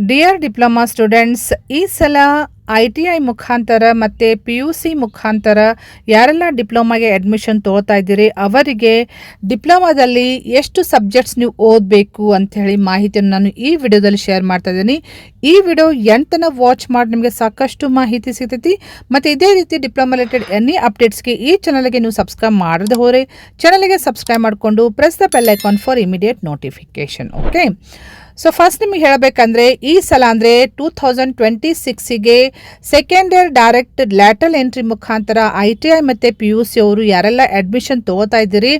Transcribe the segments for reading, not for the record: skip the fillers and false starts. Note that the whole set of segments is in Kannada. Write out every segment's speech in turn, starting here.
ಡಿಯರ್ ಡಿಪ್ಲೊಮಾ ಸ್ಟೂಡೆಂಟ್ಸ್, ಈ ಸಲ ITI ಮುಖಾಂತರ ಮತ್ತು PUC ಮುಖಾಂತರ ಯಾರೆಲ್ಲ ಡಿಪ್ಲೊಮಾಗೆ ಅಡ್ಮಿಷನ್ ತೊಗೊಳ್ತಾ ಇದ್ದೀರಿ ಅವರಿಗೆ ಡಿಪ್ಲೊಮಾದಲ್ಲಿ ಎಷ್ಟು ಸಬ್ಜೆಕ್ಟ್ಸ್ ನೀವು ಓದಬೇಕು ಅಂಥೇಳಿ ಮಾಹಿತಿಯನ್ನು ನಾನು ಈ ವಿಡಿಯೋದಲ್ಲಿ ಶೇರ್ ಮಾಡ್ತಾ ಇದ್ದೀನಿ. ಈ ವಿಡಿಯೋ ಎಂಟನ ವಾಚ್ ಮಾಡಿ ನಿಮಗೆ ಸಾಕಷ್ಟು ಮಾಹಿತಿ ಸಿಗ್ತೈತಿ. ಮತ್ತು ಇದೇ ರೀತಿ ಡಿಪ್ಲೊಮಾ ರಿಲೇಟೆಡ್ ಎನಿ ಅಪ್ಡೇಟ್ಸ್ಗೆ ಈ ಚಾನಲ್ಗೆ ನೀವು ಸಬ್ಸ್ಕ್ರೈಬ್ ಮಾಡದೆ ಹೋದರೆ ಚಾನಲ್ಗೆ ಸಬ್ಸ್ಕ್ರೈಬ್ ಮಾಡಿಕೊಂಡು press the bell icon for immediate notification. Okay, so first ನಿಮಗೆ ಹೇಳಬೇಕಂದ್ರೆ ಈ ಸಲ ಅಂದರೆ 2026ಗೆ second year direct lateral entry ಮುಖಾಂತರ ITI ಮತ್ತು PUC ಅವರು ಯಾರೆಲ್ಲ ಅಡ್ಮಿಷನ್ ತೊಗೋತಾ ಇದ್ದೀರಿ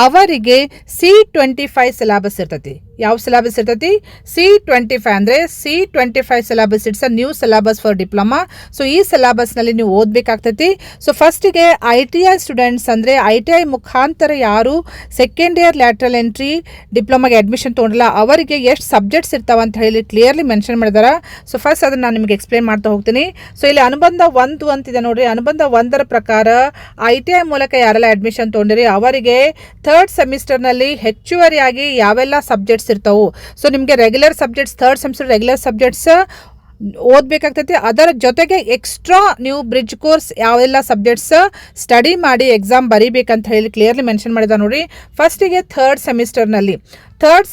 ಅವರಿಗೆ C25 ಸಿಲೆಬಸ್ ಇರ್ತೈತಿ. ಯಾವ ಸಿಲೆಬಸ್ ಇರ್ತೈತಿ? C25 ಅಂದರೆ C25 syllabus. It's a new syllabus for diploma. So ಈ ಸಿಲೆಬಸ್ನಲ್ಲಿ ನೀವು ಓದಬೇಕಾಗ್ತೈತಿ. ಸೊ ಫಸ್ಟಿಗೆ ITI ಸ್ಟೂಡೆಂಟ್ಸ್ ಅಂದರೆ ITI ಮುಖಾಂತರ ಯಾರು ಸೆಕೆಂಡ್ ಇಯರ್ ಲ್ಯಾಟ್ರಲ್ ಎಂಟ್ರಿ ಡಿಪ್ಲೊಮಾಗೆ ಅಡ್ಮಿಷನ್ ತೊಗೊಂಡಿಲ್ಲ ಅವರಿಗೆ ಎಷ್ಟು ಸಬ್ಜೆಕ್ಟ್ಸ್ ಇರ್ತಾವೆ ಅಂತ ಹೇಳಿ ಕ್ಲಿಯರ್ಲಿ ಮೆನ್ಷನ್ ಮಾಡಿದಾರೆ. ಸೊ ಫಸ್ಟ್ ಅದನ್ನು ನಾನು ನಿಮಗೆ ಎಕ್ಸ್ಪ್ಲೇನ್ ಮಾಡ್ತಾ ಹೋಗ್ತೀನಿ. ಸೊ ಇಲ್ಲಿ ಅನುಬಂಧ 1 ಅಂತಿದೆ ನೋಡಿರಿ. ಅನುಬಂಧ 1ರ ಪ್ರಕಾರ ITI ಮೂಲಕ ಯಾರೆಲ್ಲ ಅಡ್ಮಿಷನ್ ತೊಗೊಂಡಿರಿ ಅವರಿಗೆ ಥರ್ಡ್ ಸೆಮಿಸ್ಟರ್ನಲ್ಲಿ ಹೆಚ್ಚುವರಿಯಾಗಿ ಯಾವೆಲ್ಲ ಸಬ್ಜೆಕ್ಟ್ಸ್ ಇರ್ತಾವೆ. ಸೊ ನಿಮಗೆ regular subjects third semester regular subjects ಓದಬೇಕಾಗ್ತೈತಿ. ಅದರ ಜೊತೆಗೆ ಎಕ್ಸ್ಟ್ರಾ ನೀವು ಬ್ರಿಡ್ಜ್ ಕೋರ್ಸ್ ಯಾವೆಲ್ಲ ಸಬ್ಜೆಕ್ಟ್ಸ್ ಸ್ಟಡಿ ಮಾಡಿ ಎಕ್ಸಾಮ್ ಬರೀಬೇಕಂತ ಹೇಳಿ ಕ್ಲಿಯರ್ಲಿ ಮೆನ್ಷನ್ ಮಾಡಿದ ನೋಡಿ. ಫಸ್ಟಿಗೆ ಥರ್ಡ್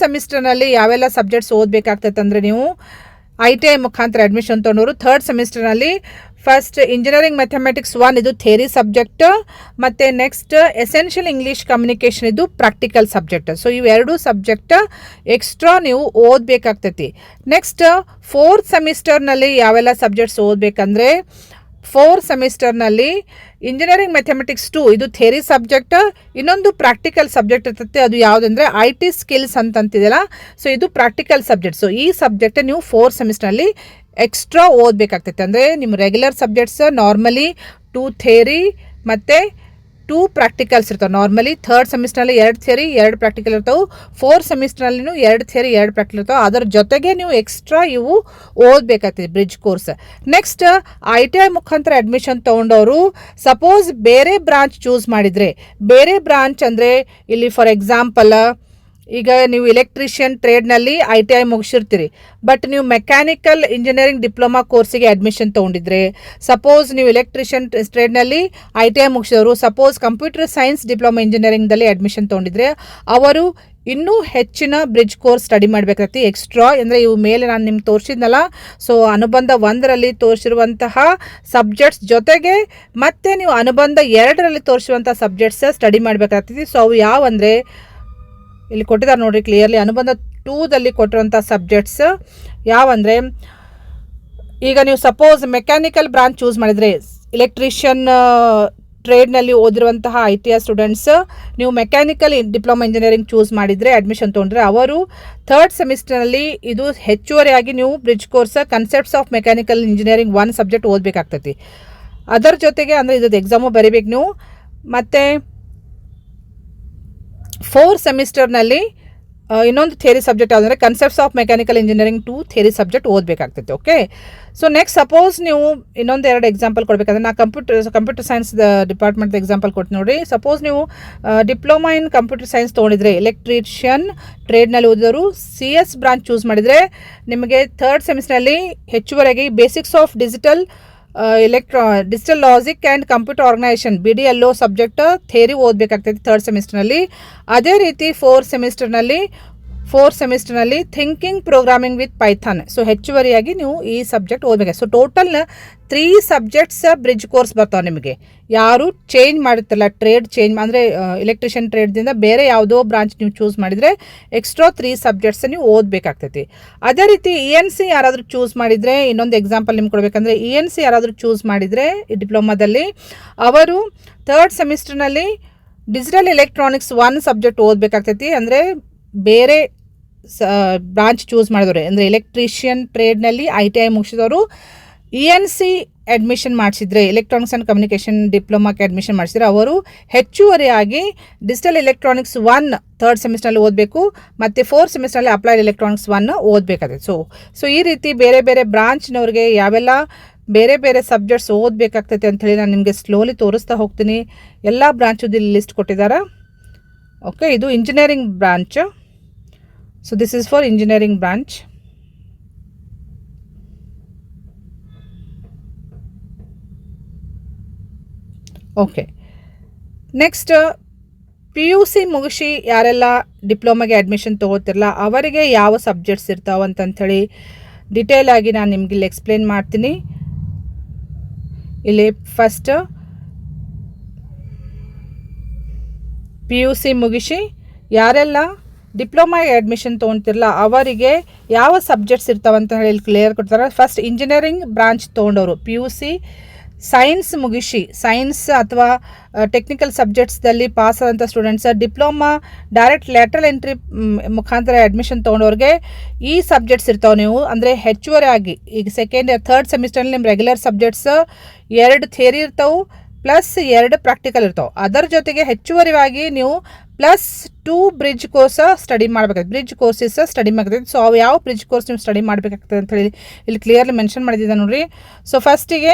ಸೆಮಿಸ್ಟರ್ನಲ್ಲಿ ಯಾವೆಲ್ಲ ಸಬ್ಜೆಕ್ಟ್ಸ್ ಓದಬೇಕಾಗ್ತೈತೆ ಅಂದರೆ ನೀವು ITI ಮುಖಾಂತರ ಅಡ್ಮಿಷನ್ ತೊಗೊಂಡವರು ಥರ್ಡ್ ಸೆಮಿಸ್ಟರ್ನಲ್ಲಿ ಫಸ್ಟ್ ಇಂಜಿನಿಯರಿಂಗ್ ಮ್ಯಾಥಮೆಟಿಕ್ಸ್ 1 ಇದು ಥಿಯರಿ ಸಬ್ಜೆಕ್ಟ್, ಮತ್ತು ನೆಕ್ಸ್ಟ್ ಎಸೆನ್ಷಿಯಲ್ ಇಂಗ್ಲೀಷ್ ಕಮ್ಯುನಿಕೇಷನ್ ಇದು ಪ್ರಾಕ್ಟಿಕಲ್ ಸಬ್ಜೆಕ್ಟ್. ಸೊ ಇವೆರಡು ಸಬ್ಜೆಕ್ಟ್ ಎಕ್ಸ್ಟ್ರಾ ನೀವು ಓದಬೇಕಾಗ್ತೈತಿ. ನೆಕ್ಸ್ಟ್ ಫೋರ್ತ್ ಸೆಮಿಸ್ಟರ್ನಲ್ಲಿ ಯಾವೆಲ್ಲ ಸಬ್ಜೆಕ್ಟ್ಸ್ ಓದಬೇಕಂದ್ರೆ ಫೋರ್ತ್ ಸೆಮಿಸ್ಟರ್ನಲ್ಲಿ ಇಂಜಿನಿಯರಿಂಗ್ ಮ್ಯಾಥಮೆಟಿಕ್ಸ್ 2 ಇದು ಥಿಯರಿ ಸಬ್ಜೆಕ್ಟ್, ಇನ್ನೊಂದು ಪ್ರಾಕ್ಟಿಕಲ್ ಸಬ್ಜೆಕ್ಟ್ ಇರ್ತೈತೆ. ಅದು ಯಾವುದಂದರೆ IT ಸ್ಕಿಲ್ಸ್ ಅಂತಂತಿದೆಯಲ್ಲ, ಸೊ ಇದು ಪ್ರಾಕ್ಟಿಕಲ್ ಸಬ್ಜೆಕ್ಟ್. ಸೊ ಈ ಸಬ್ಜೆಕ್ಟ್ ನೀವು ಫೋರ್ತ್ ಸೆಮಿಸ್ಟರ್ನಲ್ಲಿ ಎಕ್ಸ್ಟ್ರಾ ಓದಬೇಕಾಗ್ತೈತೆ. ಅಂದರೆ ನಿಮ್ಮ ರೆಗ್ಯುಲರ್ ಸಬ್ಜೆಕ್ಟ್ಸ್ ನಾರ್ಮಲಿ 2 ಥಿಯರಿ ಮತ್ತು 2 ಪ್ರಾಕ್ಟಿಕಲ್ಸ್ ಇರ್ತಾವೆ. ನಾರ್ಮಲಿ ಥರ್ಡ್ ಸೆಮಿಸ್ಟರ್ನಲ್ಲಿ 2 ಥಿಯರಿ 2 ಪ್ರಾಕ್ಟಿಕಲ್ ಇರ್ತಾವೆ. ಫೋರ್ತ್ ಸೆಮಿಸ್ಟರ್ನಲ್ಲಿನೂ 2 ಥಿಯರಿ 2 ಪ್ರಾಕ್ಟಿಕಲ್ ಇರ್ತಾವೆ. ಅದರ ಜೊತೆಗೆ ನೀವು ಎಕ್ಸ್ಟ್ರಾ ಇವು ಓದಬೇಕಾಗ್ತದೆ ಬ್ರಿಡ್ಜ್ ಕೋರ್ಸ್. ನೆಕ್ಸ್ಟ್ ITI ಮುಖಾಂತರ ಅಡ್ಮಿಷನ್ ತೊಗೊಂಡವರು ಸಪೋಸ್ ಬೇರೆ ಬ್ರಾಂಚ್ ಚೂಸ್ ಮಾಡಿದರೆ, ಬೇರೆ ಬ್ರಾಂಚ್ ಅಂದರೆ ಇಲ್ಲಿ ಫಾರ್ ಎಕ್ಸಾಂಪಲ್ ಈಗ ನೀವು ಎಲೆಕ್ಟ್ರಿಷಿಯನ್ ಟ್ರೇಡ್ನಲ್ಲಿ ITI ಮುಗಿಸಿರ್ತೀರಿ, ಬಟ್ ನೀವು ಮೆಕ್ಯಾನಿಕಲ್ ಇಂಜಿನಿಯರಿಂಗ್ ಡಿಪ್ಲೊಮಾ ಕೋರ್ಸಿಗೆ ಅಡ್ಮಿಷನ್ ತೊಗೊಂಡಿದ್ರೆ, ಸಪೋಸ್ ನೀವು ಎಲೆಕ್ಟ್ರಿಷಿಯನ್ ಟ್ರೇಡ್ನಲ್ಲಿ ITI ಮುಗಿಸಿದವರು ಸಪೋಸ್ ಕಂಪ್ಯೂಟರ್ ಸೈನ್ಸ್ ಡಿಪ್ಲೊಮಾ ಇಂಜಿನಿಯರಿಂಗ್ದಲ್ಲಿ ಅಡ್ಮಿಷನ್ ತೊಗೊಂಡಿದ್ರೆ ಅವರು ಇನ್ನೂ ಹೆಚ್ಚಿನ ಬ್ರಿಡ್ಜ್ ಕೋರ್ಸ್ ಸ್ಟಡಿ ಮಾಡಬೇಕಾಗ್ತದೆ ಎಕ್ಸ್ಟ್ರಾ. ಅಂದರೆ ಇವು ಮೇಲೆ ನಾನು ನಿಮ್ಗೆ ತೋರಿಸಿದ್ನಲ್ಲ, ಸೊ ಅನುಬಂಧ 1ರಲ್ಲಿ ತೋರಿಸಿರುವಂತಹ ಸಬ್ಜೆಕ್ಟ್ಸ್ ಜೊತೆಗೆ ಮತ್ತೆ ನೀವು ಅನುಬಂಧ 2ರಲ್ಲಿ ತೋರಿಸಿರುವಂಥ ಸಬ್ಜೆಕ್ಟ್ಸ್ ಸ್ಟಡಿ ಮಾಡಬೇಕಾಗ್ತದೆ. ಸೊ ಅವು ಯಾವಂದರೆ ಇಲ್ಲಿ ಕೊಟ್ಟಿದ್ದಾರೆ ನೋಡಿರಿ ಕ್ಲಿಯರ್ಲಿ. ಅನುಬಂಧ 2ದಲ್ಲಿ ಕೊಟ್ಟಿರುವಂಥ ಸಬ್ಜೆಕ್ಟ್ಸ್ ಯಾವಂದರೆ, ಈಗ ನೀವು ಸಪೋಸ್ ಮೆಕ್ಯಾನಿಕಲ್ ಬ್ರಾಂಚ್ ಚೂಸ್ ಮಾಡಿದರೆ, ಎಲೆಕ್ಟ್ರಿಷಿಯನ್ ಟ್ರೇಡ್ನಲ್ಲಿ ಓದಿರುವಂತಹ ITI ಸ್ಟೂಡೆಂಟ್ಸ್ ನೀವು ಮೆಕ್ಯಾನಿಕಲ್ ಡಿಪ್ಲೊಮಾ ಇಂಜಿನಿಯರಿಂಗ್ ಚೂಸ್ ಮಾಡಿದರೆ ಅಡ್ಮಿಷನ್ ತೊಗೊಂಡ್ರೆ ಅವರು ಥರ್ಡ್ ಸೆಮಿಸ್ಟರ್ನಲ್ಲಿ ಇದು ಹೆಚ್ಚುವರಿಯಾಗಿ ನೀವು bridge course concepts of mechanical engineering 1 subject ಓದಬೇಕಾಗ್ತೈತಿ. ಅದರ ಜೊತೆಗೆ ಅಂದರೆ ಇದ್ದು ಎಕ್ಸಾಮು ಬರೀಬೇಕು ನೀವು. ಮತ್ತು ಫೋರ್ತ್ ಸೆಮಿಸ್ಟರ್ನಲ್ಲಿ ಇನ್ನೊಂದು ಥಿಯರಿ ಸಬ್ಜೆಕ್ಟ್ ಯಾವುದಂದರೆ concepts of mechanical engineering 2 theory subject ಓದಬೇಕಾಗ್ತೈತೆ. ಓಕೆ, ಸೊ ನೆಕ್ಸ್ಟ್ ಸಪೋಸ್ ನೀವು ಇನ್ನೊಂದು 2 ಎಕ್ಸಾಂಪಲ್ ಕೊಡಬೇಕಂದ್ರೆ ನಾ ಕಂಪ್ಯೂಟರ್ ಸೈನ್ಸ್ ಡಿಪಾರ್ಟ್ಮೆಂಟ್ ಎಕ್ಸಾಂಪಲ್ ಕೊಟ್ಟು ನೋಡಿ. ಸಪೋಸ್ ನೀವು ಡಿಪ್ಲೊಮಾ ಇನ್ ಕಂಪ್ಯೂಟರ್ ಸೈನ್ಸ್ ತೊಗೊಂಡಿದ್ರೆ, ಎಲೆಕ್ಟ್ರಿಷಿಯನ್ ಟ್ರೇಡ್ನಲ್ಲಿ ಓದಿದವರು CS ಬ್ರಾಂಚ್ ಚೂಸ್ ಮಾಡಿದರೆ ನಿಮಗೆ ಥರ್ಡ್ ಸೆಮಿಸ್ಟರ್ನಲ್ಲಿ ಹೆಚ್ಚುವರೆಗೆ basics of digital logic and computer organisation BDLO subject theory ಓದಬೇಕಾಗ್ತೈತಿ ಥರ್ಡ್ ಸೆಮಿಸ್ಟರ್ನಲ್ಲಿ. ಅದೇ ರೀತಿ ಫೋರ್ತ್ ಸೆಮಿಸ್ಟರ್ನಲ್ಲಿ thinking programming with Python. So ಹೆಚ್ಚುವರಿಯಾಗಿ ನೀವು ಈ ಸಬ್ಜೆಕ್ಟ್ ಓದಬೇಕು. So total 3 subjects bridge course ಬರ್ತಾವೆ ನಿಮಗೆ. ಯಾರು ಚೇಂಜ್ ಮಾಡಿರ್ತಿಲ್ಲ, ಟ್ರೇಡ್ ಚೇಂಜ್ ಅಂದರೆ ಎಲೆಕ್ಟ್ರಿಷಿಯನ್ ಟ್ರೇಡ್ದಿಂದ ಬೇರೆ ಯಾವುದೋ ಬ್ರಾಂಚ್ ನೀವು ಚೂಸ್ ಮಾಡಿದರೆ ಎಕ್ಸ್ಟ್ರಾ 3 ಸಬ್ಜೆಕ್ಟ್ಸ್ ನೀವು ಓದಬೇಕಾಗ್ತೈತಿ. ಅದೇ ರೀತಿ ENC ಯಾರಾದರೂ ಚೂಸ್ ಮಾಡಿದರೆ, ಇನ್ನೊಂದು ಎಕ್ಸಾಂಪಲ್ ನಿಮ್ಗೆ ಕೊಡಬೇಕಂದ್ರೆ ENC ಯಾರಾದರೂ ಚೂಸ್ ಮಾಡಿದರೆ ಈ ಡಿಪ್ಲೊಮಾದಲ್ಲಿ ಅವರು ಥರ್ಡ್ ಸೆಮಿಸ್ಟರ್ನಲ್ಲಿ ಡಿಜಿಟಲ್ ಎಲೆಕ್ಟ್ರಾನಿಕ್ಸ್ 1 ಸಬ್ಜೆಕ್ಟ್ ಓದಬೇಕಾಗ್ತೈತಿ. ಅಂದರೆ ಬೇರೆ ಬ್ರಾಂಚ್ ಚೂಸ್ ಮಾಡಿದವರು ಅಂದರೆ ಎಲೆಕ್ಟ್ರಿಷಿಯನ್ ಟ್ರೇಡ್ನಲ್ಲಿ ITI ಮುಗಿಸಿದವರು ENC ಅಡ್ಮಿಷನ್ ಮಾಡಿಸಿದ್ರೆ, ಎಲೆಕ್ಟ್ರಾನಿಕ್ಸ್ ಆ್ಯಂಡ್ ಕಮ್ಯುನಿಕೇಷನ್ ಡಿಪ್ಲೊಮಾಕ್ಕೆ ಅಡ್ಮಿಷನ್ ಮಾಡಿಸಿದ್ರೆ ಅವರು ಹೆಚ್ಚುವರಿಯಾಗಿ ಡಿಜಿಟಲ್ ಎಲೆಕ್ಟ್ರಾನಿಕ್ಸ್ 1 ಥರ್ಡ್ ಸೆಮಿಸ್ಟರ್ನಲ್ಲಿ ಓದಬೇಕು ಮತ್ತು ಫೋರ್ತ್ ಸೆಮಿಸ್ಟರ್ನಲ್ಲಿ ಅಪ್ಲೈಡ್ ಎಲೆಕ್ಟ್ರಾನಿಕ್ಸ್ 1 ಓದಬೇಕಾಗುತ್ತೆ. ಸೊ ಈ ರೀತಿ ಬೇರೆ ಬೇರೆ ಬ್ರಾಂಚ್ನವ್ರಿಗೆ ಯಾವೆಲ್ಲ ಬೇರೆ ಬೇರೆ ಸಬ್ಜೆಕ್ಟ್ಸ್ ಓದಬೇಕಾಗ್ತೈತೆ ಅಂಥೇಳಿ ನಾನು ನಿಮಗೆ ಸ್ಲೋಲಿ ತೋರಿಸ್ತಾ ಹೋಗ್ತೀನಿ. ಎಲ್ಲ ಬ್ರಾಂಚದ್ದು ಇಲ್ಲಿ ಲಿಸ್ಟ್ ಕೊಟ್ಟಿದ್ದಾರೆ. ಓಕೆ, ಇದು engineering branch. So this is for engineering branch. Okay. Next P U C ಮುಗಿಸಿ ಯಾರೆಲ್ಲ ಡಿಪ್ಲೊಮಾಗೆ ಅಡ್ಮಿಷನ್ ತೊಗೋತಿರಲ್ಲ ಅವರಿಗೆ ಯಾವ ಸಬ್ಜೆಕ್ಟ್ಸ್ ಇರ್ತಾವೆ ಅಂತಂಥೇಳಿ ಡಿಟೇಲ್ ಆಗಿ ನಾನು ನಿಮ್ಗೆ ಇಲ್ಲಿ ಎಕ್ಸ್ಪ್ಲೇನ್ ಮಾಡ್ತೀನಿ. ಇಲ್ಲಿ ಫಸ್ಟ್ ಪಿ ಯು ಸಿ ಮುಗಿಸಿ ಯಾರೆಲ್ಲ ಡಿಪ್ಲೊಮಾಗೆ ಅಡ್ಮಿಷನ್ ತೊಗೊತಿರಲ್ಲ ಅವರಿಗೆ ಯಾವ ಸಬ್ಜೆಕ್ಟ್ಸ್ ಇರ್ತಾವೆ ಅಂತ ಹೇಳಿ ಕ್ಲಿಯರ್ ಕೊಡ್ತಾರೆ. ಫಸ್ಟ್ ಇಂಜಿನಿಯರಿಂಗ್ ಬ್ರಾಂಚ್ ತೊಗೊಂಡವರು ಪಿ ಯು ಸಿ ಸೈನ್ಸ್ ಮುಗಿಸಿ ಸೈನ್ಸ್ ಅಥವಾ ಟೆಕ್ನಿಕಲ್ ಸಬ್ಜೆಕ್ಟ್ಸ್ದಲ್ಲಿ ಪಾಸ್ ಆದಂಥ students diploma direct lateral entry ಮುಖಾಂತರ ಅಡ್ಮಿಷನ್ ತೊಗೊಂಡವ್ರಿಗೆ ಈ ಸಬ್ಜೆಕ್ಟ್ಸ್ ಇರ್ತಾವೆ. ನೀವು ಅಂದರೆ ಹೆಚ್ಚುವರಿ ಆಗಿ ಈಗ ಸೆಕೆಂಡ್ ಇಯರ್ ಥರ್ಡ್ ಸೆಮಿಸ್ಟರ್ನಲ್ಲಿ ನಿಮ್ಮ ರೆಗ್ಯುಲರ್ ಸಬ್ಜೆಕ್ಟ್ಸ್ 2 ಥಿಯರಿ ಇರ್ತಾವೆ ಪ್ಲಸ್ 2 ಪ್ರಾಕ್ಟಿಕಲ್ ಇರ್ತಾವೆ. ಅದರ ಜೊತೆಗೆ ಹೆಚ್ಚುವರಿಯಾಗಿ ನೀವು +2 ಬ್ರಿಡ್ಜ್ ಕೋರ್ಸ್ ಸ್ಟಡಿ ಮಾಡಬೇಕಾಗ್ತದೆ, ಬ್ರಿಡ್ಜ್ ಕೋರ್ಸಸ್ ಸ್ಟಡಿ ಮಾಡಬೇಕಾಗ್ತದೆ. ಸೊ ಅವು ಯಾವ ಬ್ರಿಡ್ಜ್ ಕೋರ್ಸ್ ನೀವು ಸ್ಟಡಿ ಮಾಡಬೇಕಾಗ್ತದೆ ಅಂತ ಹೇಳಿ ಇಲ್ಲಿ ಕ್ಲಿಯರ್ಲಿ ಮೆನ್ಷನ್ ಮಾಡಿದ್ದೆ ನೋಡಿರಿ. ಸೊ ಫಸ್ಟಿಗೆ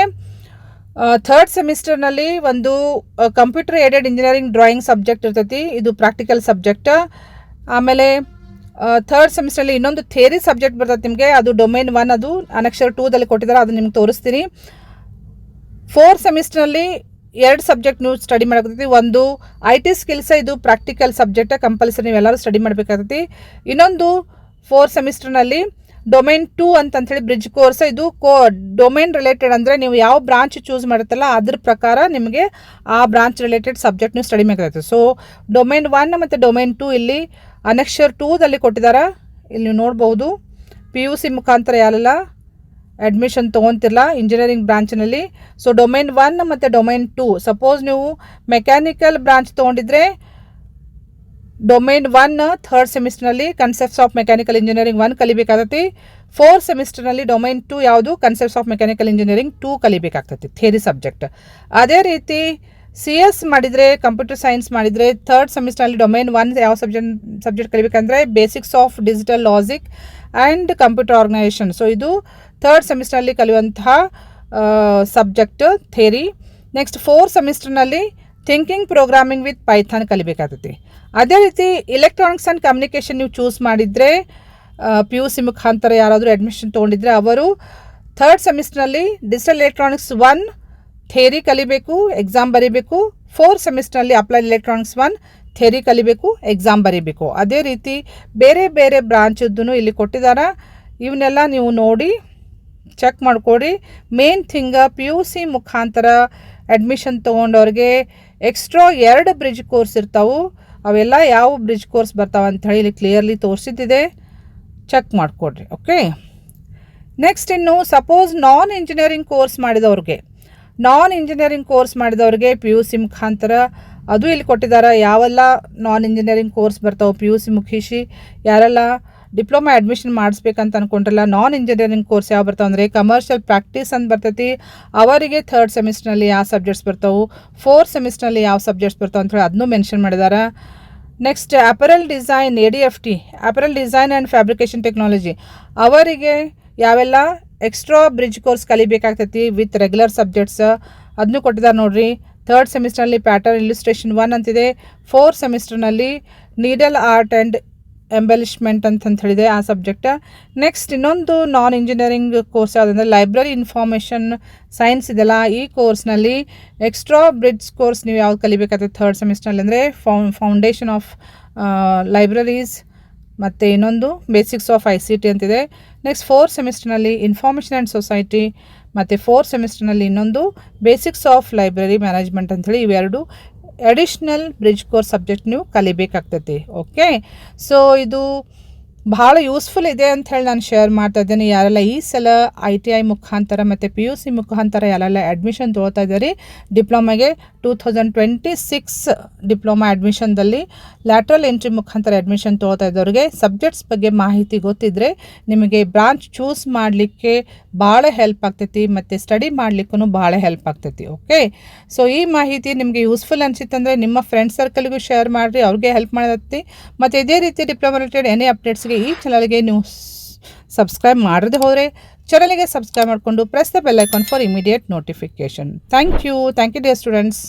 ಥರ್ಡ್ ಸೆಮಿಸ್ಟರ್ನಲ್ಲಿ ಒಂದು computer aided engineering drawing subject ಇರ್ತೈತಿ, ಇದು ಪ್ರಾಕ್ಟಿಕಲ್ ಸಬ್ಜೆಕ್ಟ್. ಆಮೇಲೆ ಥರ್ಡ್ ಸೆಮಿಸ್ಟರ್ನಲ್ಲಿ ಇನ್ನೊಂದು ಥಿಯರಿ ಸಬ್ಜೆಕ್ಟ್ ಬರ್ತೈತೆ ನಿಮಗೆ, ಅದು ಡೊಮೈನ್ 1, ಅದು ಅನಕ್ಷರ 2ದಲ್ಲಿ ಕೊಟ್ಟಿದ್ದಾರೆ, ಅದು ನಿಮ್ಗೆ ತೋರಿಸ್ತೀನಿ. ಫೋರ್ತ್ ಸೆಮಿಸ್ಟರ್ನಲ್ಲಿ 2 ಸಬ್ಜೆಕ್ಟ್ ನೀವು ಸ್ಟಡಿ ಮಾಡಬೇಕಾಗ್ತೈತಿ. ಒಂದು IT ಸ್ಕಿಲ್ಸ್, ಇದು ಪ್ರಾಕ್ಟಿಕಲ್ ಸಬ್ಜೆಕ್ಟ್ ಕಂಪಲ್ಸರಿ ನೀವೆಲ್ಲರೂ ಸ್ಟಡಿ ಮಾಡಬೇಕಾಗ್ತೈತಿ. ಇನ್ನೊಂದು ಫೋರ್ತ್ ಸೆಮಿಸ್ಟರ್ನಲ್ಲಿ ಡೊಮೈನ್ 2 ಅಂತಂಥೇಳಿ ಬ್ರಿಡ್ಜ್ ಕೋರ್ಸ್, ಇದು ಡೊಮೈನ್ ರಿಲೇಟೆಡ್ ಅಂದರೆ ನೀವು ಯಾವ ಬ್ರಾಂಚ್ ಚೂಸ್ ಮಾಡುತ್ತಲ್ಲ ಅದ್ರ ಪ್ರಕಾರ ನಿಮಗೆ ಆ ಬ್ರಾಂಚ್ ರಿಲೇಟೆಡ್ ಸಬ್ಜೆಕ್ಟ್ ನೀವು ಸ್ಟಡಿ ಮಾಡಬೇಕಾಗ್ತದೆ. ಸೊ ಡೊಮೈನ್ 1 ಮತ್ತು ಡೊಮೈನ್ 2 ಇಲ್ಲಿ ಅನಕ್ಷರ್ 2ದಲ್ಲಿ ಕೊಟ್ಟಿದ್ದಾರೆ, ಇಲ್ಲಿ ನೀವು ನೋಡ್ಬೋದು. ಪಿ ಯು ಸಿ ಮುಖಾಂತರ ಯಾರೆಲ್ಲ ಅಡ್ಮಿಷನ್ ತೊಗೊತಿರಲ್ಲ ಇಂಜಿನಿಯರಿಂಗ್ ಬ್ರಾಂಚ್ನಲ್ಲಿ, ಸೊ ಡೊಮೈನ್ 1 ಮತ್ತು ಡೊಮೈನ್ 2. ಸಪೋಸ್ ನೀವು ಮೆಕ್ಯಾನಿಕಲ್ ಬ್ರಾಂಚ್ ತೊಗೊಂಡಿದ್ರೆ ಡೊಮೈನ್ 1 ಥರ್ಡ್ ಸೆಮಿಸ್ಟರ್ನಲ್ಲಿ ಕನ್ಸೆಪ್ಟ್ಸ್ ಆಫ್ ಮೆಕ್ಯಾನಿಕಲ್ ಇಂಜಿನಿಯರಿಂಗ್ 1 ಕಲಿಬೇಕಾಗ್ತೈತಿ. ಫೋರ್ತ್ ಸೆಮಿಸ್ಟರ್ನಲ್ಲಿ ಡೊಮೈನ್ 2 ಯಾವುದು ಕನ್ಸೆಪ್ಟ್ಸ್ ಆಫ್ ಮೆಕ್ಯಾನಿಕಲ್ ಇಂಜಿನಿಯರಿಂಗ್ 2 ಕಲಿಬೇಕಾಗ್ತೈತಿ ಥಿಯರಿ ಸಬ್ಜೆಕ್ಟ್. ಅದೇ ರೀತಿ CS ಮಾಡಿದರೆ ಕಂಪ್ಯೂಟರ್ ಸೈನ್ಸ್ ಮಾಡಿದರೆ ಥರ್ಡ್ ಸೆಮಿಸ್ಟರ್ನಲ್ಲಿ ಡೊಮೈನ್ 1 ಯಾವ ಸಬ್ಜೆಕ್ಟ್ ಕಲಿಬೇಕಂದ್ರೆ basics of digital logic and computer organisation. So ಇದು ಥರ್ಡ್ ಸೆಮಿಸ್ಟರ್ನಲ್ಲಿ ಕಲಿಯುವಂತಹ ಸಬ್ಜೆಕ್ಟ್ ಥಿಯರಿ. ನೆಕ್ಸ್ಟ್ ಫೋರ್ತ್ ಸೆಮಿಸ್ಟರ್ನಲ್ಲಿ ಥಿಂಕಿಂಗ್ ಪ್ರೋಗ್ರಾಮಿಂಗ್ ವಿತ್ ಪೈಥಾನ್ ಕಲಿಬೇಕಾಗ್ತೈತಿ. ಅದೇ ರೀತಿ ಎಲೆಕ್ಟ್ರಾನಿಕ್ಸ್ ಆ್ಯಂಡ್ ಕಮ್ಯುನಿಕೇಷನ್ ನೀವು ಚೂಸ್ ಮಾಡಿದರೆ ಪಿ ಯು ಸಿ ಮುಖಾಂತರ ಯಾರಾದರೂ ಅಡ್ಮಿಷನ್ ತೊಗೊಂಡಿದ್ರೆ ಅವರು ಥರ್ಡ್ ಸೆಮಿಸ್ಟರ್ನಲ್ಲಿ ಡಿಜಿಟಲ್ ಎಲೆಕ್ಟ್ರಾನಿಕ್ಸ್ 1 ಥಿಯರಿ ಕಲಿಬೇಕು, ಎಕ್ಸಾಮ್ ಬರೀಬೇಕು. ಫೋರ್ತ್ ಸೆಮಿಸ್ಟರ್ನಲ್ಲಿ ಅಪ್ಲೈಡ್ ಎಲೆಕ್ಟ್ರಾನಿಕ್ಸ್ 1 ಥಿಯರಿ ಕಲಿಬೇಕು, ಎಕ್ಸಾಮ್ ಬರೀಬೇಕು. ಅದೇ ರೀತಿ ಬೇರೆ ಬೇರೆ ಬ್ರಾಂಚದ್ದು ಇಲ್ಲಿ ಕೊಟ್ಟಿದ್ದಾರೆ, ಇವನ್ನೆಲ್ಲ ನೀವು ನೋಡಿ ಚೆಕ್ ಮಾಡ್ಕೊಡಿ. Main thing P U C ಮುಖಾಂತರ ಅಡ್ಮಿಷನ್ ತೊಗೊಂಡವ್ರಿಗೆ ಎಕ್ಸ್ಟ್ರಾ 2 ಬ್ರಿಡ್ಜ್ ಕೋರ್ಸ್ ಇರ್ತಾವೆ, ಅವೆಲ್ಲ ಯಾವ ಬ್ರಿಡ್ಜ್ ಕೋರ್ಸ್ ಬರ್ತಾವೆ ಅಂತ ಹೇಳಿ ಇಲ್ಲಿ ಕ್ಲಿಯರ್ಲಿ ತೋರಿಸಿದ್ದಿದೆ, ಚೆಕ್ ಮಾಡಿಕೊಡ್ರಿ. ಓಕೆ. ನೆಕ್ಸ್ಟ್ ಇನ್ನು ಸಪೋಸ್ ನಾನ್ ಇಂಜಿನಿಯರಿಂಗ್ ಕೋರ್ಸ್ ಮಾಡಿದವ್ರಿಗೆ ಪಿ ಯು ಸಿ ಮುಖಾಂತರ ಅದು ಇಲ್ಲಿ ಕೊಟ್ಟಿದ್ದಾರೆ, ಯಾವೆಲ್ಲ ನಾನ್ ಇಂಜಿನಿಯರಿಂಗ್ ಕೋರ್ಸ್ ಬರ್ತಾವೆ ಪಿ ಯು ಸಿ ಮುಗಿಸಿ ಯಾರೆಲ್ಲ ಡಿಪ್ಲೊಮಾ ಅಡ್ಮಿಷನ್ ಮಾಡಿಸ್ಬೇಕಂತ ಅಂದ್ಕೊಂಡ್ರಲ್ಲ ನಾನ್ ಇಂಜಿನಿಯರಿಂಗ್ ಕೋರ್ಸ್ ಯಾವ ಬರ್ತಾವೆ ಅಂದರೆ ಕಮರ್ಷಿಯಲ್ ಪ್ರಾಕ್ಟೀಸ್ ಅಂತ ಬರ್ತೈತಿ. ಅವರಿಗೆ ಥರ್ಡ್ ಸೆಮಿಸ್ಟರ್ನಲ್ಲಿ ಯಾವ ಸಬ್ಜೆಕ್ಟ್ಸ್ ಬರ್ತಾವೆ, ಫೋರ್ತ್ ಸೆಮಿಸ್ಟರ್ನಲ್ಲಿ ಯಾವ ಸಬ್ಜೆಕ್ಟ್ಸ್ ಬರ್ತಾವೆ ಅಂತ ಹೇಳಿ ಅದನ್ನೂ ಮೆನ್ಷನ್ ಮಾಡಿದ್ದಾರೆ. Next apparel design ADFT apparel design and fabrication technology ಅವರಿಗೆ ಯಾವೆಲ್ಲ ಎಕ್ಸ್ಟ್ರಾ ಬ್ರಿಡ್ಜ್ ಕೋರ್ಸ್ ಕಲಿಬೇಕಾಗ್ತೈತಿ ವಿತ್ ರೆಗ್ಯುಲರ್ ಸಬ್ಜೆಕ್ಟ್ಸ್ ಅದನ್ನು ಕೊಟ್ಟಿದ್ದಾರೆ ನೋಡಿರಿ. ಥರ್ಡ್ ಸೆಮಿಸ್ಟರ್ನಲ್ಲಿ ಪ್ಯಾಟರ್ನ್ ಇಲಿಸ್ಟ್ರೇಷನ್ 1 ಅಂತಿದೆ, ಫೋರ್ತ್ ಸೆಮಿಸ್ಟರ್ನಲ್ಲಿ ನೀಡಲ್ ಆರ್ಟ್ ಆ್ಯಂಡ್ ಎಂಬೆಲಿಷ್ಮೆಂಟ್ ಅಂತ ಹೇಳಿದೆ ಆ ಸಬ್ಜೆಕ್ಟ್. ನೆಕ್ಸ್ಟ್ ಇನ್ನೊಂದು ನಾನ್ ಇಂಜಿನಿಯರಿಂಗ್ ಕೋರ್ಸ್ ಯಾವುದಂದರೆ ಲೈಬ್ರರಿ ಇನ್ಫಾರ್ಮೇಷನ್ ಸೈನ್ಸ್ ಇದೆಲ್ಲ, ಈ ಕೋರ್ಸ್ನಲ್ಲಿ ಎಕ್ಸ್ಟ್ರಾ ಬ್ರಿಡ್ಜ್ ಕೋರ್ಸ್ ನೀವು ಯಾವ್ದು ಕಲಿಬೇಕಾಗ್ತದೆ ಥರ್ಡ್ ಸೆಮಿಸ್ಟರ್ನಲ್ಲಿ ಅಂದರೆ ಫೌಂಡೇಶನ್ ಆಫ್ ಲೈಬ್ರರೀಸ್ ಮತ್ತು ಇನ್ನೊಂದು ಬೇಸಿಕ್ಸ್ ಆಫ್ ICT ಅಂತಿದೆ. ನೆಕ್ಸ್ಟ್ ಫೋರ್ತ್ ಸೆಮಿಸ್ಟರ್ನಲ್ಲಿ ಇನ್ಫಾರ್ಮೇಷನ್ ಆ್ಯಂಡ್ ಸೊಸೈಟಿ ಮತ್ತು ಫೋರ್ತ್ ಸೆಮಿಸ್ಟರ್ನಲ್ಲಿ ಇನ್ನೊಂದು ಬೇಸಿಕ್ಸ್ ಆಫ್ ಲೈಬ್ರರಿ ಮ್ಯಾನೇಜ್ಮೆಂಟ್ ಅಂಥೇಳಿ ಇವೆರಡು ಅಡಿಷ್ನಲ್ ಬ್ರಿಡ್ಜ್ ಕೋರ್ಸ್ ಸಬ್ಜೆಕ್ಟ್ ನೀವು ಕಲಿಬೇಕಾಗ್ತೈತಿ. ಓಕೆ. ಸೊ ಇದು ಭಾಳ ಯೂಸ್ಫುಲ್ ಇದೆ ಅಂತ ಹೇಳಿ ನಾನು ಶೇರ್ ಮಾಡ್ತಾ ಇದ್ದೇನೆ. ಯಾರೆಲ್ಲ ಈ ಸಲ ITI ಮುಖಾಂತರ ಮತ್ತು PUC ಮುಖಾಂತರ ಯಾರೆಲ್ಲ ಅಡ್ಮಿಷನ್ ತೊಗೊಳ್ತಾ ಇದ್ದಾರೆ ಡಿಪ್ಲೊಮಾಗೆ 2026 ಡಿಪ್ಲೊಮಾ ಅಡ್ಮಿಷನ್ದಲ್ಲಿ ಲ್ಯಾಟ್ರಲ್ ಎಂಟ್ರಿ ಮುಖಾಂತರ ಅಡ್ಮಿಷನ್ ತೊಗೊಳ್ತಾ ಇದ್ದವ್ರಿಗೆ ಸಬ್ಜೆಕ್ಟ್ಸ್ ಬಗ್ಗೆ ಮಾಹಿತಿ ಗೊತ್ತಿದ್ದರೆ ನಿಮಗೆ ಬ್ರಾಂಚ್ ಚೂಸ್ ಮಾಡಲಿಕ್ಕೆ ಭಾಳ ಹೆಲ್ಪ್ ಆಗ್ತೈತಿ ಮತ್ತು ಸ್ಟಡಿ ಮಾಡಲಿಕ್ಕೂ ಭಾಳ ಹೆಲ್ಪ್ ಆಗ್ತೈತಿ. ಓಕೆ. ಸೊ ಈ ಮಾಹಿತಿ ನಿಮಗೆ ಯೂಸ್ಫುಲ್ ಅನಿಸಿತ್ತಂದರೆ ನಿಮ್ಮ ಫ್ರೆಂಡ್ ಸರ್ಕಲ್ಗೂ ಶೇರ್ ಮಾಡಿರಿ, ಅವ್ರಿಗೆ ಹೆಲ್ಪ್ ಮಾಡತ್ತಿ. ಮತ್ತು ಇದೇ ರೀತಿ ಡಿಪ್ಲೊಮಾ ರಿಲೇಟೆಡ್ ಎನಿ ಅಪ್ಡೇಟ್ಸ್ಗೆ ಈ ಚಾನಲ್ಗೆ ನೀವು ಸಬ್ಸ್ಕ್ರೈಬ್ ಮಾಡದೆ ಹೋದರೆ ಚಾನಲ್ಗೆ ಸಬ್ಸ್ಕ್ರೈಬ್ ಮಾಡಿಕೊಂಡು press the bell icon for immediate notification. Thank you dear students.